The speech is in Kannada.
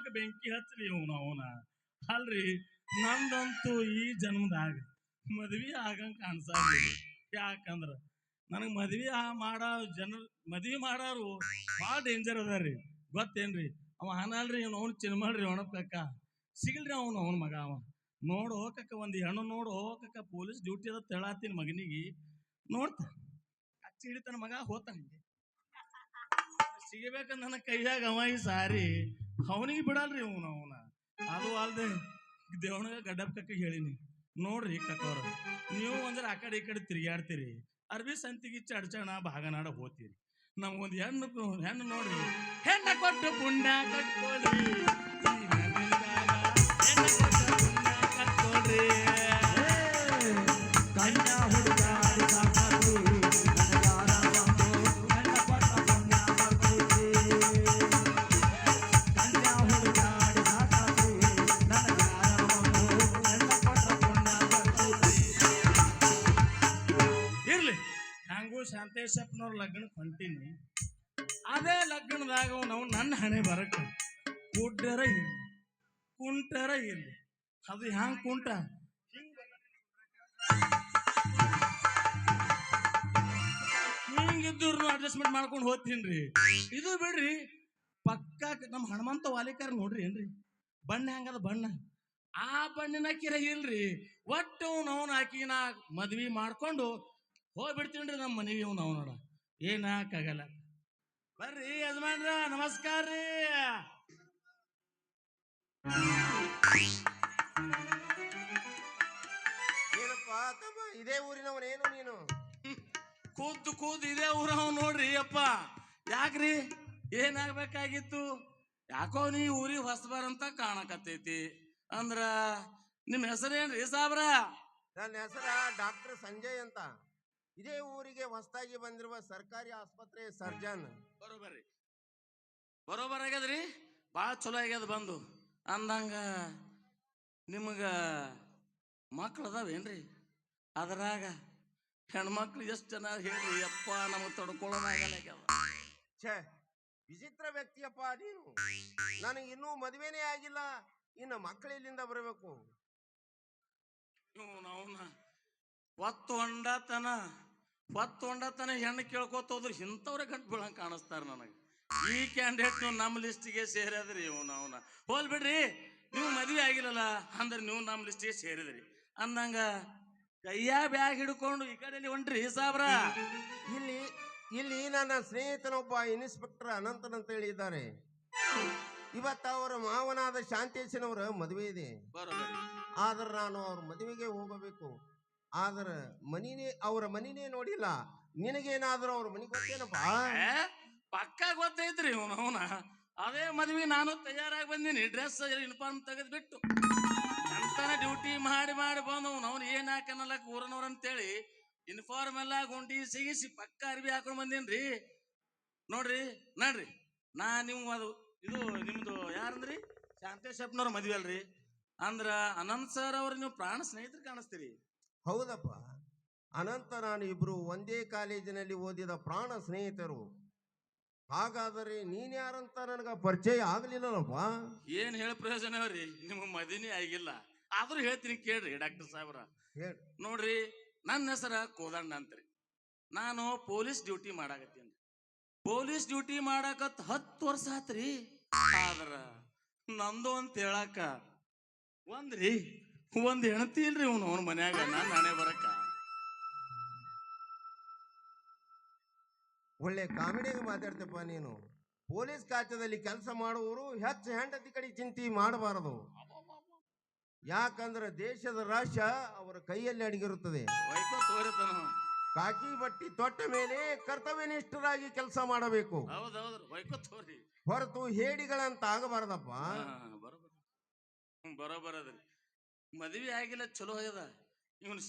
ಜನ್ಮಕ್ಕೆ ಬೆಂಕಿ ಹಚ್ಚ್ರಿ ಅವನ ಅಲ್ರಿ. ನಂದಂತೂ ಈ ಜನ್ಮದಾಗ ಮದ್ವಿ ಆಗಂಗ ಕಾಣಿಸಲ್ಲ. ಯಾಕಂದ್ರ ನನಗೆ ಮದ್ವಿ ಮಾಡೋರು ಭಾಳ ಡೇಂಜರ್ ಅದಾರಿ. ಗೊತ್ತೇನ್ರಿ? ಅವ ಅನಲ್ರಿ ಅವ್ನು ಚಿನ್ಮಳ್ರಿ ಒಣಕಕ್ಕ ಸಿಗಲ್ರಿ ಅವನ ಮಗ. ಅವ ನೋಡು ಹೋಗಕ್ಕ ಒಂದು ಹೆಣ್ಣು ನೋಡು ಹೋಗಕ್ಕ ಪೊಲೀಸ್ ಡ್ಯೂಟಿ ಅದ ತೆಳಾತೀನಿ ಮಗನಿಗೆ ನೋಡ್ತ ಕಚ್ಚಿ ಹಿಡಿತಾನ ಮಗ ಹೋತಾನ. ಸಿಗಬೇಕಂದ ನನ್ನ ಕೈಯಾಗ ಅವ ಈ ಸಾರಿ ಅವನಿಗೆ ಬಿಡಲ್ರಿ ಅವನ. ಅದು ಅಲ್ದೆ ದೇವಣಗ ಗಡ್ಡಪ್ಪ ಹೇಳಿನಿ ನೋಡ್ರಿ ಕಕ್ಕವ್ರ, ನೀವು ಅಂದ್ರೆ ಆ ಕಡೆ ಈ ಕಡೆ ತಿರುಗಾಡ್ತೀರಿ, ಅರ್ಬಿ ಸಂತಿಗೆ ಚಡ್ಚಣ ಭಾಗನಾಡ ಹೋಗ್ತೀರಿ. ನಮ್ಗೊಂದು ಹೆಣ್ಣು ನೋಡ್ರಿ, ಹೆಣ್ಣ ಕೊಟ್ಟು ಪುಣ್ಯ ಕಟ್ಕೊಳ್ರಿ, ಹೆಣ್ಣ ಕೊಟ್ಟು ಪುಣ್ಯ ಕಟ್ಕೊಳ್ರಿ. ಕನ್ಯಾ ಹುಡುಗಾಡಿ ಸಾಕಾದ್ರು ಶಾಂತೇಶಪ್ಪನವ್ರ ಲಗ್ನಕ್ಕೆ ಹೊಂಟೀನಿ. ಅದೇ ಲಗ್ನದಾಗ ನಾವು ನನ್ನ ಹಣೆ ಬರಕ ಕುಡ್ಡರ ಇರ್ಲಿ ಕುಂಟರ ಇರ್ಲಿ, ಅದು ಹ್ಯಾಂಗ ಕುಂಟ ಹಿಂಗಿದ್ರು ಅಡ್ಜಸ್ಟ್ಮೆಂಟ್ ಮಾಡ್ಕೊಂಡು ಹೋಗ್ತೀನ್ರಿ. ಇದು ಬಿಡ್ರಿ, ಪಕ್ಕ ನಮ್ಮ ಹನುಮಂತ ವಾಲಿಕಾರ ನೋಡ್ರಿ ಏನ್ರಿ ಬಣ್ಣ ಹೆಂಗದ ಬಣ್ಣ, ಆ ಬಣ್ಣಿನ ಕಿರ ಇಲ್ರಿ. ಒಟ್ಟು ಅವನು ಆಕಿನ ಮದ್ವಿ ಮಾಡ್ಕೊಂಡು ಹೋಗ್ಬಿಡ್ತೀನ್ರಿ ನಮ್ಮ ಮನೆಗೆ. ನೋಡ ಏನಾಕಾಗಲ್ಲ. ಬರ್ರಿ ಯಜಮಾನ್ರ, ನಮಸ್ಕಾರ ರೀ. ಏನಪ್ಪ ತಮ್ಮ, ಇದೇ ಊರಿನವನೇನು ನೀನು? ಕೂದ್ ಇದೇ ಊರವ್ ನೋಡ್ರಿ ಅಪ್ಪ. ಯಾಕ್ರಿ ಏನಾಗ್ಬೇಕಾಗಿತ್ತು? ಯಾಕೋ ನೀ ಊರಿಗೆ ಹೊಸಬರಂತ ಕಾಣಕತ್ತೈತಿ. ಅಂದ್ರ ನಿಮ್ ಹೆಸರೇನ್ರಿ ಸಾಬ್ರ? ನನ್ನ ಹೆಸರ ಡಾಕ್ಟರ್ ಸಂಜಯ್ ಅಂತ. ಇದೇ ಊರಿಗೆ ಹೊಸದಾಗಿ ಬಂದಿರುವ ಸರ್ಕಾರಿ ಆಸ್ಪತ್ರೆ ಸರ್ಜನ್. ಬರೋಬರ್ ಆಗ್ಯದ್ರಿ, ಭಾಳ ಚಲೋ ಆಗ್ಯದ ಬಂದು. ಅಂದಂಗ ನಿಮಗ ಮಕ್ಳು ಅದಾವೇನ್ರಿ? ಅದ್ರಾಗ ಹೆಣ್ಮಕ್ಳು ಎಷ್ಟು ಜನ ಹೇಳ್ರಿ ಅಪ್ಪ, ನಮಗ್ ತಡ್ಕೊಳ್ಳೋದಾಗಲ್ಲ. ಛೇ, ವಿಚಿತ್ರ ವ್ಯಕ್ತಿಯಪ್ಪ ನೀನು. ನನಗೆ ಇನ್ನೂ ಮದುವೆನೇ ಆಗಿಲ್ಲ, ಇನ್ನು ಮಕ್ಕಳೆಲ್ಲಿಂದ ಬರಬೇಕು? ಅವನ ಹೊತ್ತು ಹೊಂಡತನ ಹೆಣ್ಣು ಕೇಳ್ಕೊತ ಹೋದ್ರು ಇಂಥವ್ರೆ ಗಂಟು ಬೀಳಂಗೆ ಕಾಣಿಸ್ತಾರ ನನಗೆ. ಈ ಕ್ಯಾಂಡಿಡೇಟ್ ನಮ್ಮ ಲಿಸ್ಟಿಗೆ ಸೇರಿದ್ರಿ. ಅವನ ಹೋಲ್ ಬಿಡ್ರಿ, ನೀವು ಮದ್ವೆ ಆಗಿಲ್ಲಲ್ಲ ಅಂದ್ರೆ ನೀವು ನಮ್ಮ ಲಿಸ್ಟಿಗೆ ಸೇರಿದ್ರಿ. ಅಂದಂಗ ಕೈಯ ಬ್ಯಾಗ್ ಹಿಡ್ಕೊಂಡು ಈ ಕಡೆಯಲ್ಲಿ ಹೊಂಟ್ರಿ ಸಾಬ್ರ? ಇಲ್ಲಿ ನನ್ನ ಸ್ನೇಹಿತನೊಬ್ಬ ಇನ್ಸ್ಪೆಕ್ಟರ್ ಅನಂತನ್ ಅಂತ ಹೇಳಿದ್ದಾರೆ. ಇವತ್ತು ಅವರ ಮಾವನಾದ ಶಾಂತೇಶನವರ ಮದುವೆ ಇದೆ. ಆದ್ರೆ ನಾನು ಅವ್ರ ಮದುವೆಗೆ ಹೋಗಬೇಕು. ಆದ್ರೆ ಅವರ ಮನಿನೇ ನೋಡಿಲ್ಲ. ನಿನಗೇನಾದ್ರೂ ಅವ್ರ ಮನಿ ಗೊತ್ತೇನಪ್ಪ? ಪಕ್ಕ ಗೊತ್ತೈತ್ರಿ. ಅವನ ಅದೇ ಮದ್ವಿ ನಾನು ತಯಾರಾಗಿ ಬಂದೀನಿ. ಡ್ರೆಸ್ ಯೂನಿಫಾರ್ಮ್ ತೆಗೆದ್ ಬಿಟ್ಟು ಎಂತನ ಡ್ಯೂಟಿ ಮಾಡಿ ಬಂದವ್. ಅವ್ನು ಏನ್ ಹಾಕನಲ್ಲಕ್ ಊರನವ್ರ ಅಂತೇಳಿ ಯೂನಿಫಾರ್ಮ್ ಎಲ್ಲ ಗುಂಡಿ ಸಿಗಿಸಿ ಪಕ್ಕ ಅರ್ಬಿ ಹಾಕೊಂಡ್ ಬಂದೀನ್ರಿ. ನೋಡ್ರಿ ನಾ ನೀವು ಅದು ಇದು ನಿಮ್ದು ಯಾರಂದ್ರಿ? ಶಾಂತೇಶಪ್ಪನವ್ರ ಮದ್ವೆ ಅಲ್ರಿ? ಅಂದ್ರ ಅನಂತ್ ಸರ್ ಅವ್ರ ನೀವು ಪ್ರಾಣ ಸ್ನೇಹಿತರು ಕಾಣಿಸ್ತೀರಿ. ಹೌದಪ್ಪ, ಅನಂತ ನಾನು ಇಬ್ರು ಒಂದೇ ಕಾಲೇಜಿನಲ್ಲಿ ಓದಿದ ಪ್ರಾಣ ಸ್ನೇಹಿತರು. ಹಾಗಾದರೆ ನೀನ್ ಯಾರಂತ ನನಗ ಪರಿಚಯ ಆಗ್ಲಿಲ್ಲಪ್ಪ. ಏನ್ ಹೇಳ ಪ್ರಯೋಜನ ಅವ್ರಿ, ನಿಮ್ಗೆ ಮದಿನೇ ಆಗಿಲ್ಲ. ಆದ್ರೂ ಹೇಳ್ತೀನಿ ಕೇಳ್ರಿ ಡಾಕ್ಟರ್ ಸಾಹೇಬ್ರ. ನೋಡ್ರಿ, ನನ್ನ ಹೆಸರ ಕೋದಂಡ ಅಂತ್ರಿ. ನಾನು ಪೊಲೀಸ್ ಡ್ಯೂಟಿ ಮಾಡಾಕತ್ತೀನಿ. ಪೊಲೀಸ್ ಡ್ಯೂಟಿ ಮಾಡಾಕತ್ 10 ವರ್ಷ ಆತ್ರಿ. ಆದ್ರ ನಂದು ಅಂತ ಹೇಳಾಕ ಒಂದ್ ಹೆಣತಿ ಇಲ್ರಿ. ಅವನ ಮನ್ಯಾಗ ನಾನೇ ಬರಕ. ಒಳ್ಳೆ ಕಾಮಿಡಿಯಾಗಿ ಮಾತಾಡ್ತಪ್ಪ ನೀನು. ಪೊಲೀಸ್ ಖಾತೆಯಲ್ಲಿ ಕೆಲಸ ಮಾಡುವವರು ಹೆಚ್ಚು ಹೆಂಡತಿ ಕಡೆ ಚಿಂತೆ ಮಾಡಬಾರದು. ಯಾಕಂದ್ರೆ ದೇಶದ ರಾಷ್ಟ್ರ ಅವರ ಕೈಯಲ್ಲಿ ಅಡಗಿರುತ್ತದೆ. ಕಾಕಿ ಬಟ್ಟಿ ತೊಟ್ಟ ಮೇಲೆ ಕರ್ತವ್ಯನಿಷ್ಠರಾಗಿ ಕೆಲಸ ಮಾಡಬೇಕು, ಹೊರತು ಹೇಡಿಗಳಂತ ಆಗಬಾರದಪ್ಪ. ಬರೋಬರದ್ರಿ. ಮದ್ವಿ ಆಗಿಲ್ಲ, ಚಲೋ ಆಗ್ಯದ. ಇವನ್